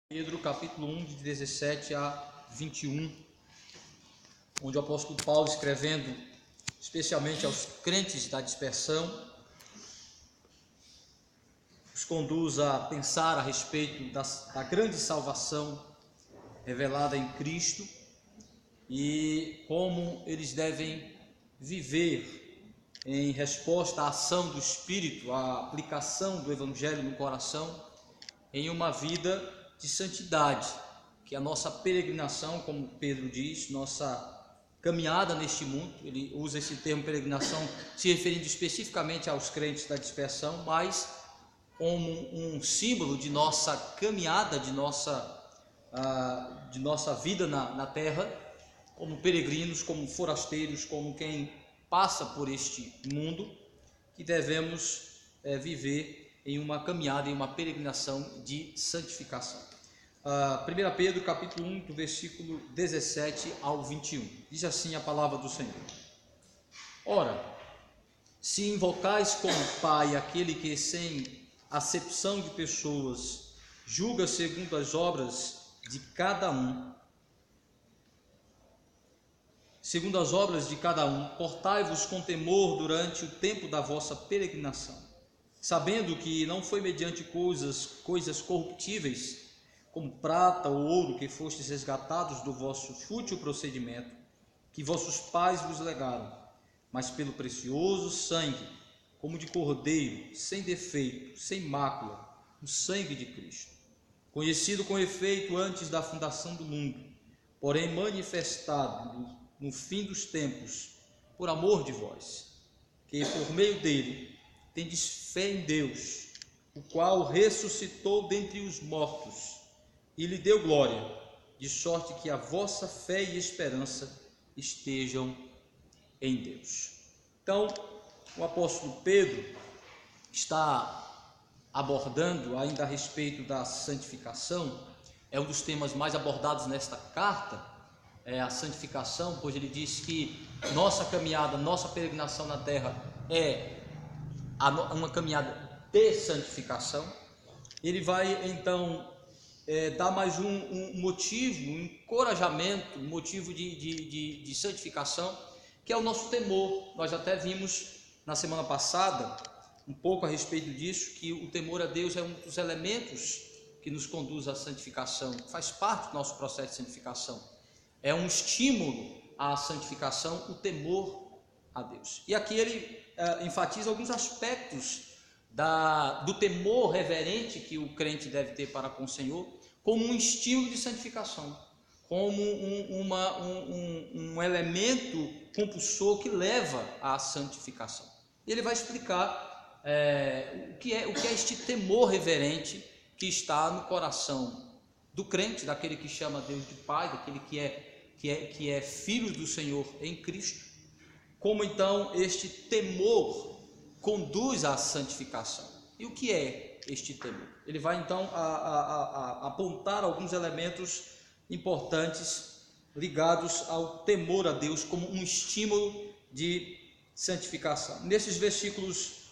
Pedro, capítulo 1, de 17 a 21, onde o apóstolo Paulo, escrevendo especialmente aos crentes da dispersão, os conduz a pensar a respeito da grande salvação revelada em Cristo e como eles devem viver em resposta à ação do Espírito, à aplicação do Evangelho no coração, em uma vida de santidade, que a nossa peregrinação, como Pedro diz, nossa caminhada neste mundo, ele usa esse termo peregrinação se referindo especificamente aos crentes da dispersão, mas como um símbolo de nossa caminhada, de nossa vida na terra, como peregrinos, como forasteiros, como quem passa por este mundo, que devemos viver em uma caminhada, em uma peregrinação de santificação. 1 Pedro capítulo 1, do versículo 17 ao 21, diz assim a palavra do Senhor: Ora, se invocais como Pai aquele que sem acepção de pessoas julga segundo as obras de cada um, portai-vos com temor durante o tempo da vossa peregrinação, sabendo que não foi mediante coisas corruptíveis, como prata ou ouro, que fostes resgatados do vosso fútil procedimento, que vossos pais vos legaram, mas pelo precioso sangue, como de cordeiro, sem defeito, sem mácula, o sangue de Cristo, conhecido com efeito antes da fundação do mundo, porém manifestado no fim dos tempos, por amor de vós, que por meio dele tendes fé em Deus, o qual ressuscitou dentre os mortos e lhe deu glória, de sorte que a vossa fé e esperança estejam em Deus. Então, o apóstolo Pedro está abordando ainda a respeito da santificação. É um dos temas mais abordados nesta carta, a santificação, pois ele diz que nossa caminhada, nossa peregrinação na terra é uma caminhada de santificação. Ele vai então dar mais um motivo, um encorajamento, um motivo de santificação, que é o nosso temor. Nós até vimos na semana passada um pouco a respeito disso, que o temor a Deus é um dos elementos que nos conduz à santificação, faz parte do nosso processo de santificação, é um estímulo à santificação, o temor a Deus. E aqui ele enfatiza alguns aspectos do temor reverente que o crente deve ter para com o Senhor, como um estímulo de santificação, como um elemento compulsor que leva à santificação. Ele vai explicar o que é este temor reverente que está no coração do crente, daquele que chama Deus de Pai, daquele que é filho do Senhor em Cristo, como então este temor conduz à santificação. E o que é este temor? Ele vai então apontar alguns elementos importantes ligados ao temor a Deus como um estímulo de santificação. Nesses versículos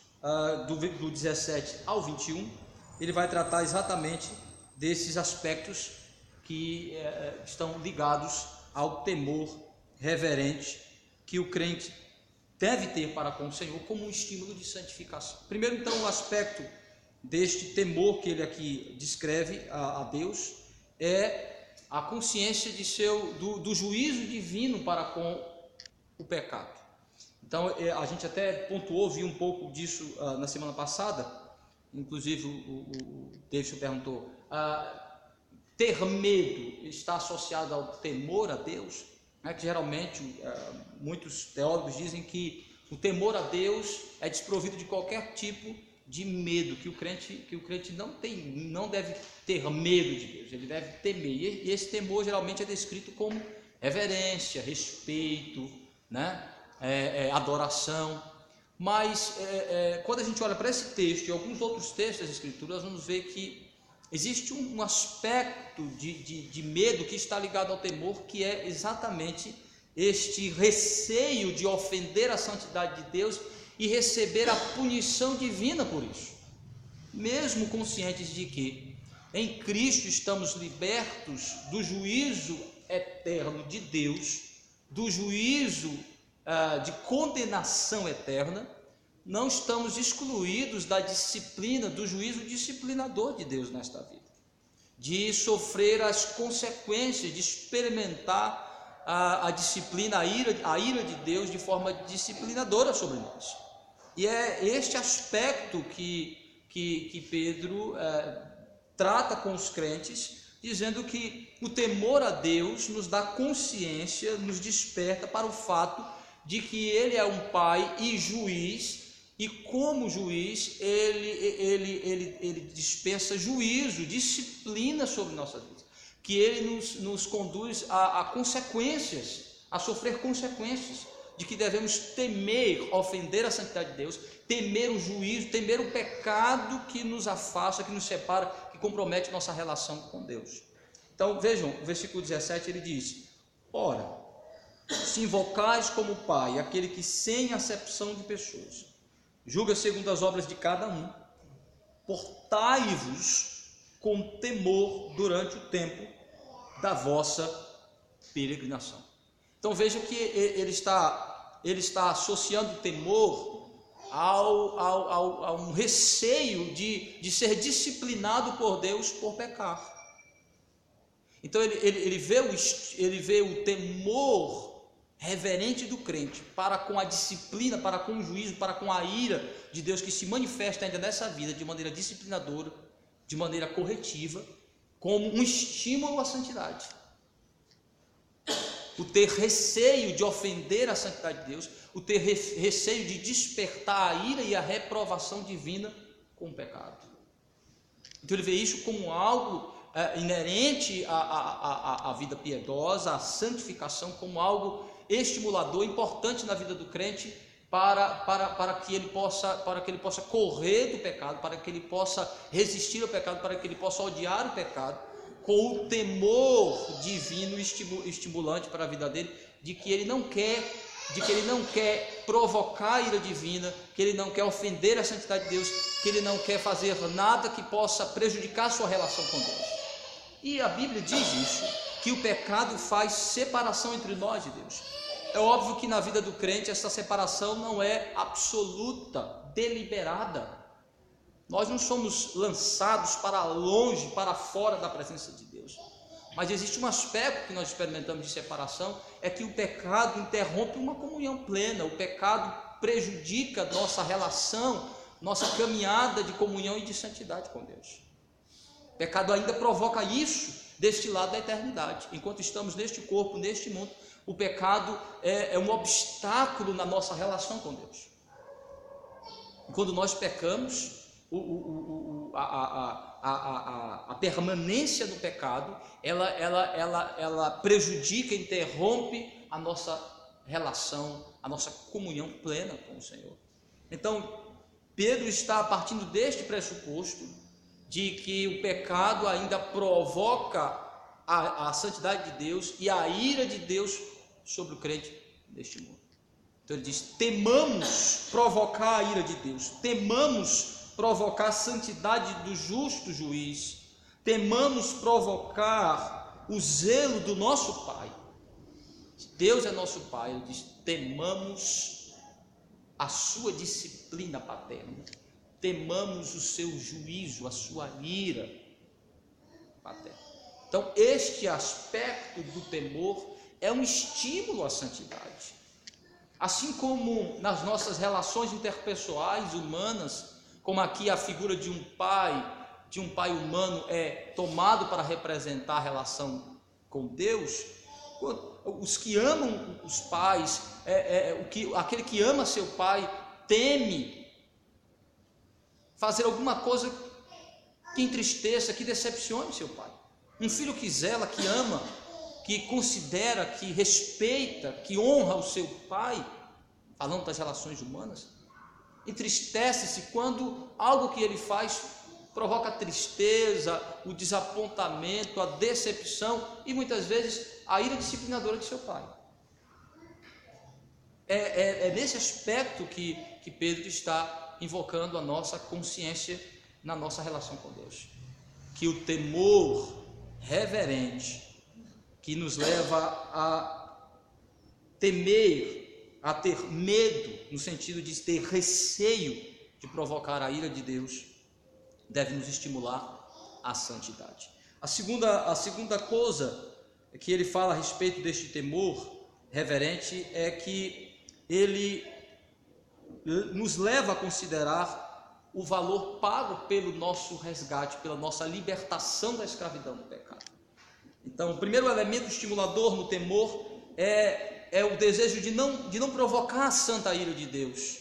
do 17 ao 21, ele vai tratar exatamente desses aspectos que estão ligados ao temor reverente que o crente deve ter para com o Senhor como um estímulo de santificação. Primeiro, então, o aspecto deste temor que ele aqui descreve a Deus é a consciência do juízo divino para com o pecado. Então, a gente até pontuou, viu um pouco disso na semana passada, inclusive o Davidson perguntou, ter medo está associado ao temor a Deus? Que geralmente muitos teólogos dizem que o temor a Deus é desprovido de qualquer tipo de medo, que o crente não deve ter medo de Deus, ele deve temer, e esse temor geralmente é descrito como reverência, respeito, adoração. Mas quando a gente olha para esse texto e alguns outros textos das Escrituras, nós vamos ver que existe um aspecto de medo que está ligado ao temor, que é exatamente este receio de ofender a santidade de Deus e receber a punição divina por isso, mesmo conscientes de que Em Cristo estamos libertos do juízo eterno de Deus, do juízo de condenação eterna. Não estamos excluídos da disciplina, do juízo disciplinador de Deus nesta vida, de sofrer as consequências, de experimentar a disciplina, a ira de Deus de forma disciplinadora sobre nós. E é este aspecto que Pedro trata com os crentes, dizendo que o temor a Deus nos dá consciência, nos desperta para o fato de que Ele é um Pai e juiz, e como juiz ele dispensa juízo, disciplina sobre nossas vidas, que Ele nos conduz a consequências, a sofrer consequências, de que devemos temer, ofender a santidade de Deus, temer o juízo, temer o pecado que nos afasta, que nos separa, que compromete nossa relação com Deus. Então vejam, o versículo 17 ele diz: ora, se invocais como Pai aquele que sem acepção de pessoas julga segundo as obras de cada um, portai-vos com temor durante o tempo da vossa peregrinação. Então veja que ele está associando temor a um receio de ser disciplinado por Deus por pecar. Então ele vê o temor reverente do crente para com a disciplina, para com o juízo, para com a ira de Deus que se manifesta ainda nessa vida de maneira disciplinadora, de maneira corretiva, como um estímulo à santidade. O ter receio de ofender a santidade de Deus, o ter receio de despertar a ira e a reprovação divina com o pecado. Então ele vê isso como algo inerente à vida piedosa, à santificação, como algo estimulador, importante na vida do crente, para que ele possa correr do pecado, para que ele possa resistir ao pecado, para que ele possa odiar o pecado, com o temor divino estimulante para a vida dele, de que ele não quer provocar a ira divina, que ele não quer ofender a santidade de Deus, que ele não quer fazer nada que possa prejudicar a sua relação com Deus. E a Bíblia diz isso, que o pecado faz separação entre nós e Deus. É óbvio que na vida do crente essa separação não é absoluta, deliberada. Nós não somos lançados para longe, para fora da presença de Deus. Mas existe um aspecto que nós experimentamos de separação, é que o pecado interrompe uma comunhão plena, o pecado prejudica nossa relação, nossa caminhada de comunhão e de santidade com Deus. O pecado ainda provoca isso deste lado da eternidade. Enquanto estamos neste corpo, neste mundo, o pecado é um obstáculo na nossa relação com Deus. E quando nós pecamos, a permanência no pecado, ela prejudica, interrompe a nossa relação, a nossa comunhão plena com o Senhor. Então, Pedro está partindo deste pressuposto de que o pecado ainda provoca a santidade de Deus e a ira de Deus sobre o crente neste mundo. Então ele diz: temamos provocar a ira de Deus, temamos provocar a santidade do justo juiz, temamos provocar o zelo do nosso Pai. Deus é nosso Pai, ele diz: temamos a sua disciplina paterna, temamos o seu juízo, a sua ira paterna. Então este aspecto do temor é um estímulo à santidade. Assim como nas nossas relações interpessoais humanas, como aqui a figura de um pai humano é tomado para representar a relação com Deus, os que amam os pais, aquele que ama seu pai, teme fazer alguma coisa que entristeça, que decepcione seu pai. Um filho que zela, que ama, que considera, que respeita, que honra o seu pai, falando das relações humanas, entristece-se quando algo que ele faz provoca a tristeza, o desapontamento, a decepção e muitas vezes a ira disciplinadora de seu pai. É nesse aspecto que Pedro está invocando a nossa consciência na nossa relação com Deus. que o temor reverente, que nos leva a temer, a ter medo, no sentido de ter receio de provocar a ira de Deus, deve nos estimular à santidade. A segunda coisa que ele fala a respeito deste temor reverente é que ele nos leva a considerar o valor pago pelo nosso resgate, pela nossa libertação da escravidão do pecado. Então, o primeiro elemento estimulador no temor é o desejo de não provocar a santa ira de Deus.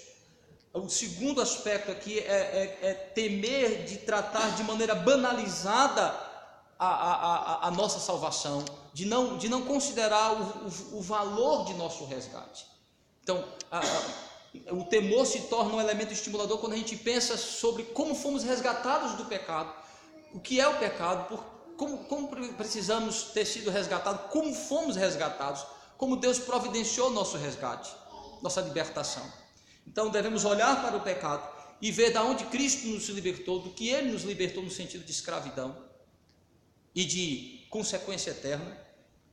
O segundo aspecto aqui é temer de tratar de maneira banalizada a nossa salvação, de não considerar o valor de nosso resgate. Então, o temor se torna um elemento estimulador quando a gente pensa sobre como fomos resgatados do pecado, o que é o pecado, como precisamos ter sido resgatados, como fomos resgatados, como Deus providenciou nosso resgate, nossa libertação. Então devemos olhar para o pecado e ver de onde Cristo nos libertou, do que Ele nos libertou no sentido de escravidão e de consequência eterna,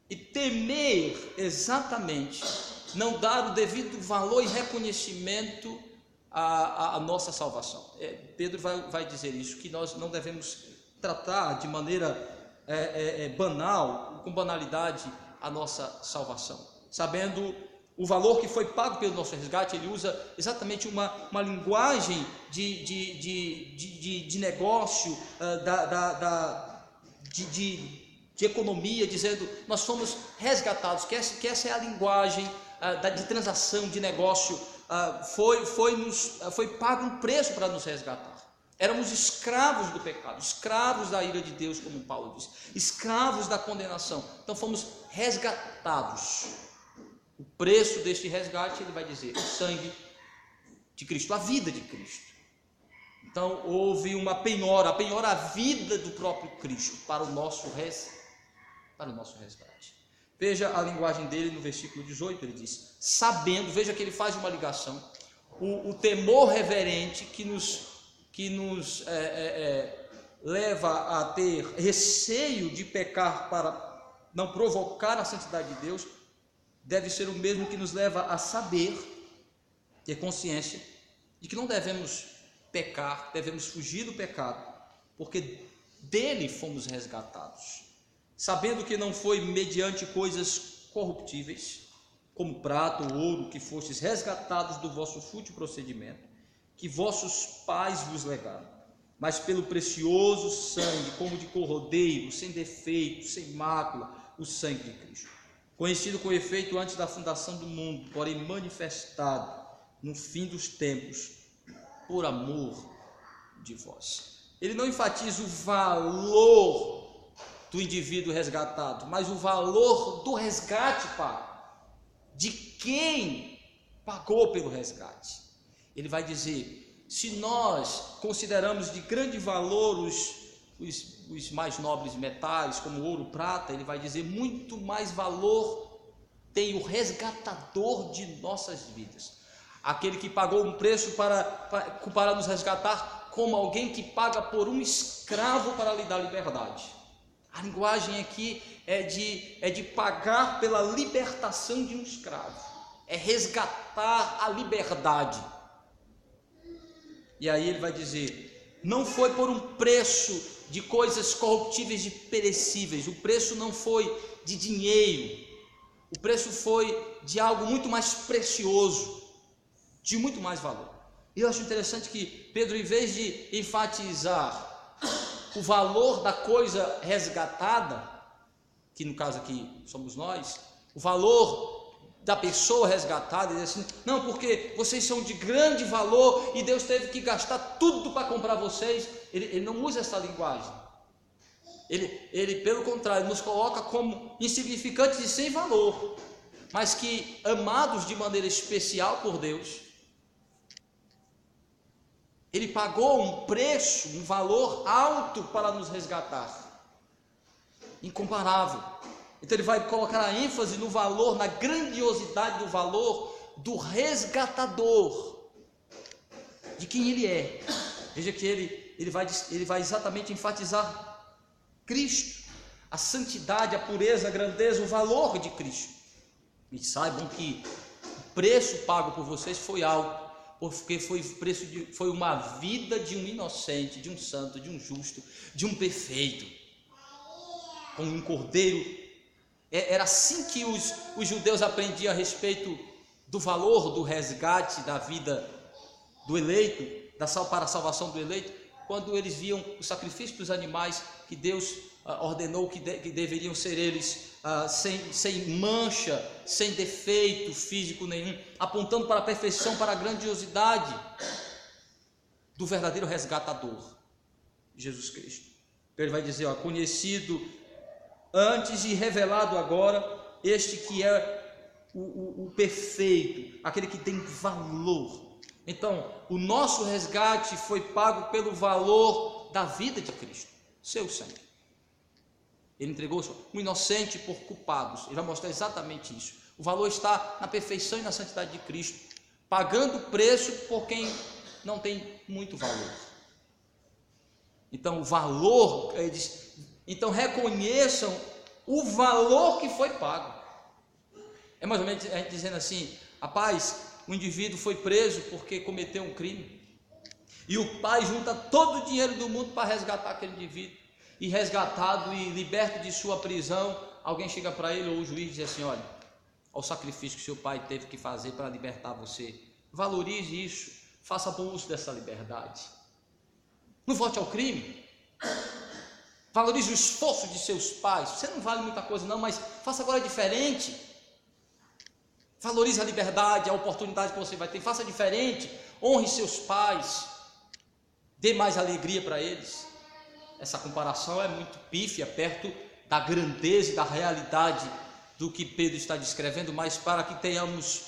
e temer exatamente não dar o devido valor e reconhecimento à nossa salvação. Pedro vai dizer isso, que nós não devemos tratar de maneira banal, com banalidade, a nossa salvação, sabendo o valor que foi pago pelo nosso resgate. Ele usa exatamente uma linguagem de negócio, de economia, dizendo nós fomos resgatados, que essa é a linguagem de transação, de negócio. Foi pago um preço para nos resgatar. Éramos escravos do pecado, escravos da ira de Deus, como Paulo diz, escravos da condenação. Então fomos resgatados. O preço deste resgate, ele vai dizer, o sangue de Cristo, a vida de Cristo. Então houve uma penhora, a vida do próprio Cristo para o nosso resgate. Veja a linguagem dele no versículo 18, ele diz, sabendo, veja que ele faz uma ligação, o temor reverente que nos leva a ter receio de pecar para não provocar a santidade de Deus, deve ser o mesmo que nos leva a saber, ter consciência de que não devemos pecar, devemos fugir do pecado, porque dele fomos resgatados, sabendo que não foi mediante coisas corruptíveis, como prata ou ouro, que fostes resgatados do vosso fútil procedimento, que vossos pais vos legaram, mas pelo precioso sangue, como de cordeiro, sem defeito, sem mácula, o sangue de Cristo, conhecido com efeito antes da fundação do mundo, porém manifestado no fim dos tempos, por amor de vós. Ele não enfatiza o valor do indivíduo resgatado, mas o valor do resgate pago, de quem pagou pelo resgate. Ele vai dizer, se nós consideramos de grande valor os mais nobres metais, como ouro, prata, ele vai dizer, muito mais valor tem o resgatador de nossas vidas, aquele que pagou um preço para nos resgatar, como alguém que paga por um escravo para lhe dar liberdade. A linguagem aqui é de pagar pela libertação de um escravo, é resgatar a liberdade. E aí ele vai dizer, não foi por um preço de coisas corruptíveis e perecíveis, o preço não foi de dinheiro, o preço foi de algo muito mais precioso, de muito mais valor. E eu acho interessante que Pedro, em vez de enfatizar o valor da coisa resgatada, que no caso aqui somos nós, o valor da pessoa resgatada, ele diz assim, não, porque vocês são de grande valor e Deus teve que gastar tudo para comprar vocês. Ele não usa essa linguagem. Ele pelo contrário, nos coloca como insignificantes e sem valor, mas que amados de maneira especial por Deus. Ele pagou um preço, um valor alto para nos resgatar, incomparável. Então ele vai colocar a ênfase no valor, na grandiosidade do valor do resgatador, de quem ele é. Veja que ele vai exatamente enfatizar Cristo, a santidade, a pureza, a grandeza, o valor de Cristo. E saibam que o preço pago por vocês foi alto, porque foi uma vida de um inocente, de um santo, de um justo, de um perfeito, como um cordeiro. Era assim que os judeus aprendiam a respeito do valor do resgate da vida do eleito, para a salvação do eleito, quando eles viam o sacrifício dos animais que Deus ordenou que deveriam ser eles sem mancha, sem defeito físico nenhum, apontando para a perfeição, para a grandiosidade do verdadeiro resgatador, Jesus Cristo. Ele vai dizer, conhecido antes e revelado agora, este que é o perfeito, aquele que tem valor. Então, o nosso resgate foi pago pelo valor da vida de Cristo, seu sangue. Ele entregou um inocente por culpados. Ele vai mostrar exatamente isso. O valor está na perfeição e na santidade de Cristo, pagando o preço por quem não tem muito valor. Então, o valor, ele diz, então reconheçam o valor que foi pago. É mais ou menos a gente dizendo assim, rapaz, o indivíduo foi preso porque cometeu um crime, e o pai junta todo o dinheiro do mundo para resgatar aquele indivíduo, e resgatado e liberto de sua prisão, alguém chega para ele, ou o juiz diz assim, olha o sacrifício que seu pai teve que fazer para libertar você, valorize isso, faça bom uso dessa liberdade, não volte ao crime, valorize o esforço de seus pais, você não vale muita coisa não, mas faça agora diferente, valorize a liberdade, a oportunidade que você vai ter, faça diferente, honre seus pais, dê mais alegria para eles. Essa comparação é muito pífia, perto da grandeza e da realidade do que Pedro está descrevendo, mas para que tenhamos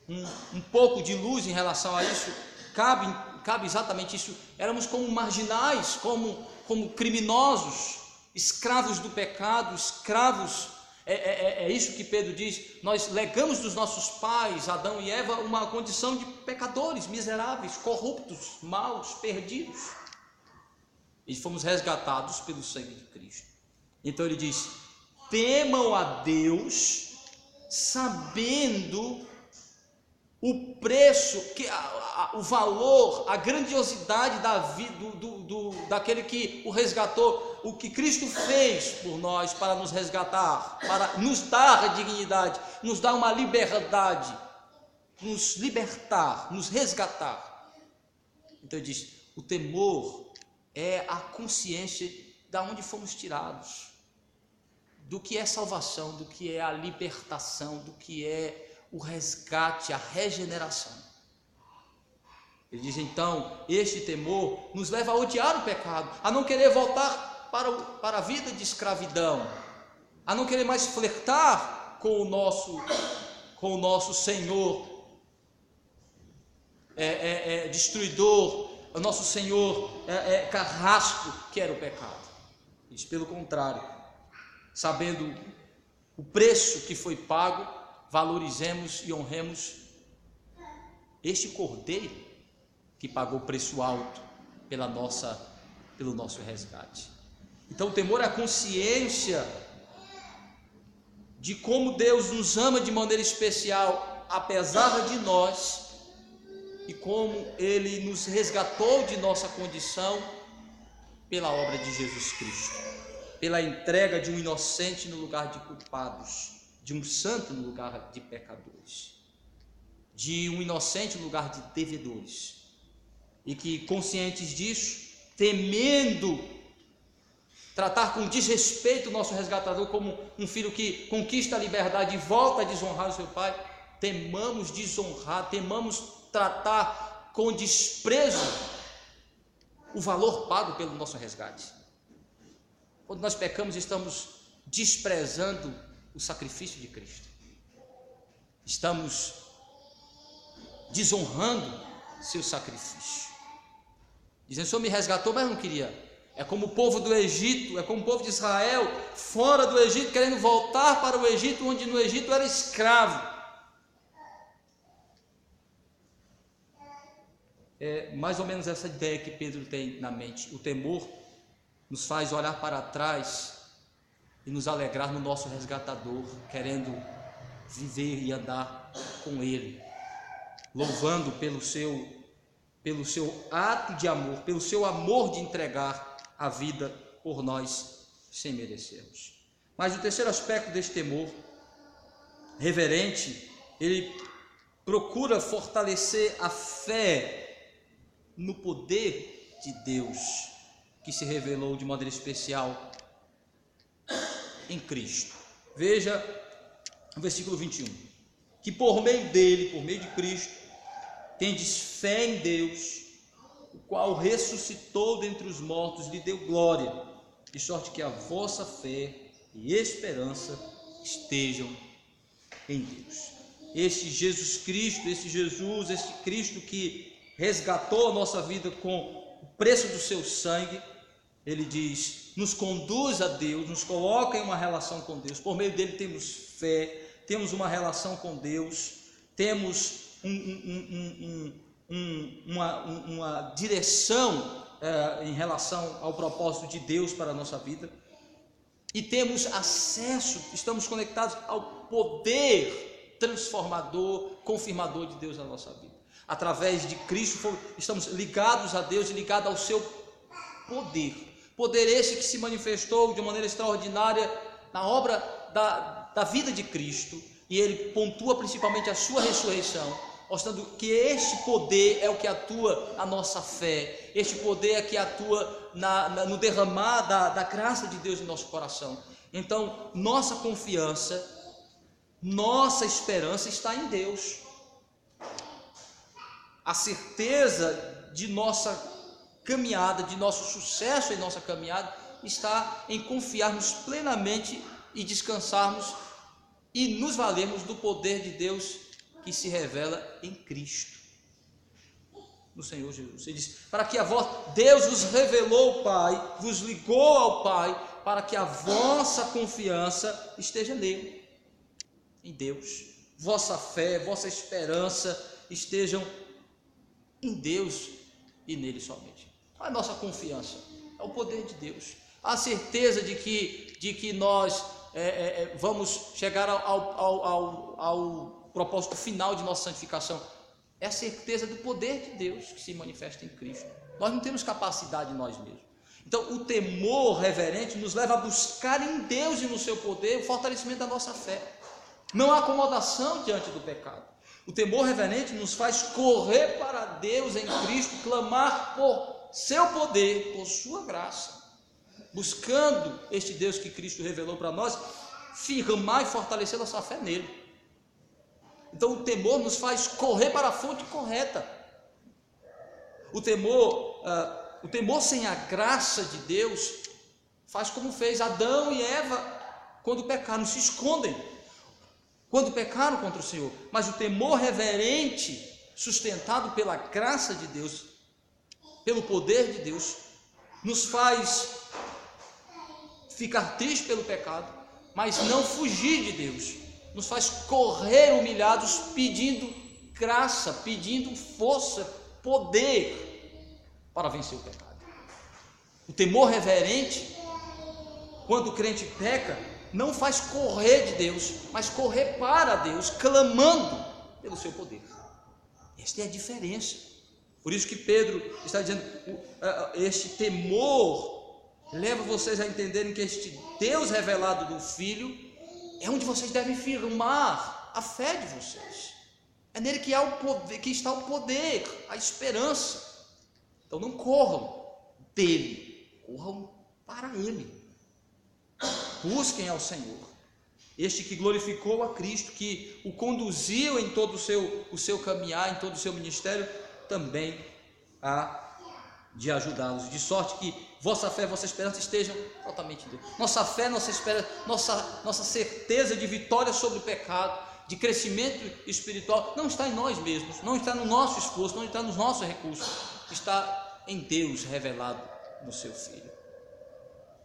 um pouco de luz em relação a isso, cabe exatamente isso. Éramos como marginais, como criminosos, escravos do pecado, escravos. É isso que Pedro diz, nós legamos dos nossos pais, Adão e Eva, uma condição de pecadores, miseráveis, corruptos, maus, perdidos, e fomos resgatados pelo sangue de Cristo. Então ele diz, temam a Deus, sabendo o preço, o valor, a grandiosidade da vida, daquele que o resgatou, o que Cristo fez por nós para nos resgatar, para nos dar a dignidade, nos dar uma liberdade, nos libertar, nos resgatar. Então ele diz, o temor é a consciência de onde fomos tirados, do que é salvação, do que é a libertação, do que é o resgate, a regeneração. Ele diz então, este temor nos leva a odiar o pecado, a não querer voltar para a vida de escravidão, a não querer mais flertar com o nosso Senhor destruidor, o nosso Senhor carrasco, que era o pecado. Diz, pelo contrário, sabendo o preço que foi pago, valorizemos e honremos este cordeiro que pagou preço alto pelo nosso resgate. Então o temor é a consciência de como Deus nos ama de maneira especial, apesar de nós, e como Ele nos resgatou de nossa condição pela obra de Jesus Cristo, pela entrega de um inocente no lugar de culpados, de um santo no lugar de pecadores, de um inocente no lugar de devedores, e que, conscientes disso, temendo tratar com desrespeito o nosso resgatador como um filho que conquista a liberdade e volta a desonrar o seu pai, temamos desonrar, temamos tratar com desprezo o valor pago pelo nosso resgate. Quando nós pecamos, estamos desprezando o sacrifício de Cristo, estamos desonrando seu sacrifício, dizendo, o Senhor me resgatou, mas não queria. É como o povo do Egito, é como o povo de Israel, fora do Egito, querendo voltar para o Egito, onde no Egito era escravo. É mais ou menos essa ideia que Pedro tem na mente. O temor nos faz olhar para trás e nos alegrar no nosso resgatador, querendo viver e andar com Ele, louvando pelo seu ato de amor, pelo seu amor de entregar a vida por nós sem merecermos. Mas o terceiro aspecto deste temor reverente, ele procura fortalecer a fé no poder de Deus, que se revelou de maneira especial em Cristo. Veja o versículo 21, que por meio dele, por meio de Cristo, tendes fé em Deus, o qual ressuscitou dentre os mortos e lhe deu glória, de sorte que a vossa fé e esperança estejam em Deus. Este Jesus Cristo, este Cristo que resgatou a nossa vida com o preço do seu sangue, ele diz, nos conduz a Deus, nos coloca em uma relação com Deus. Por meio dele temos fé, temos uma relação com Deus, temos uma direção em relação ao propósito de Deus para a nossa vida, e temos acesso, estamos conectados ao poder transformador, confirmador de Deus na nossa vida. Através de Cristo estamos ligados a Deus e ligados ao seu poder esse que se manifestou de maneira extraordinária na obra da vida de Cristo, e ele pontua principalmente a sua ressurreição, mostrando que este poder é o que atua na nossa fé, este poder é que atua no derramar da graça de Deus em nosso coração. Então, nossa confiança, nossa esperança está em Deus. A certeza de nossa caminhada, de nosso sucesso em nossa caminhada, está em confiarmos plenamente e descansarmos e nos valermos do poder de Deus que se revela em Cristo, no Senhor Jesus. Ele diz, para que Deus vos revelou ao Pai, vos ligou ao Pai, para que a vossa confiança esteja nele, em Deus. Vossa fé, vossa esperança estejam em Deus e nele somente. A nossa confiança é o poder de Deus, a certeza de que nós vamos chegar ao propósito final de nossa santificação, é a certeza do poder de Deus que se manifesta em Cristo. Nós não temos capacidade em nós mesmos. Então o temor reverente nos leva a buscar em Deus e no seu poder o fortalecimento da nossa fé, não há acomodação diante do pecado. O temor reverente nos faz correr para Deus em Cristo, clamar por seu poder, por sua graça, buscando este Deus que Cristo revelou para nós, firmar e fortalecer nossa fé nele. Então o temor nos faz correr para a fonte correta. O temor sem a graça de Deus faz como fez Adão e Eva quando pecaram, se escondem quando pecaram contra o Senhor. Mas o temor reverente, sustentado pela graça de Deus, pelo poder de Deus, nos faz ficar triste pelo pecado, mas não fugir de Deus, nos faz correr humilhados, pedindo graça, pedindo força, poder para vencer o pecado. O temor reverente, quando o crente peca, não faz correr de Deus, mas correr para Deus, clamando pelo seu poder. Esta é a diferença. Por isso que Pedro está dizendo, este temor leva vocês a entenderem que este Deus revelado do Filho é onde vocês devem firmar a fé de vocês. É nele que há o poder, que está o poder, a esperança. Então não corram dele, corram para ele. Busquem ao Senhor, este que glorificou a Cristo, que o conduziu em todo o seu caminhar, em todo o seu ministério, também há de ajudá-los, de sorte que vossa fé, vossa esperança estejam totalmente em Deus. Nossa fé, nossa esperança, nossa certeza de vitória sobre o pecado, de crescimento espiritual, não está em nós mesmos, não está no nosso esforço, não está nos nossos recursos, está em Deus revelado no seu Filho.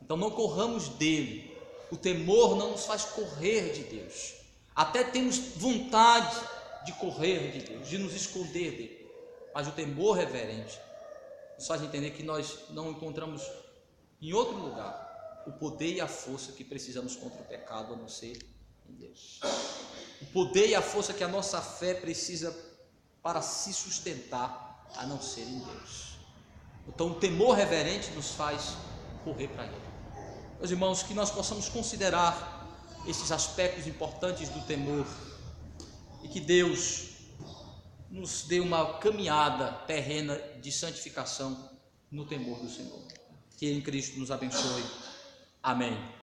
Então não corramos dele. O temor não nos faz correr de Deus. Até temos vontade de correr de Deus, de nos esconder dele. Mas o temor reverente nos faz entender que nós não encontramos em outro lugar, o poder e a força que precisamos contra o pecado, a não ser em Deus. O poder e a força que a nossa fé precisa para se sustentar, a não ser em Deus. Então o temor reverente nos faz correr para Ele. Meus irmãos, que nós possamos considerar esses aspectos importantes do temor e que Deus nos dê uma caminhada terrena de santificação no temor do Senhor. Que em Cristo nos abençoe. Amém.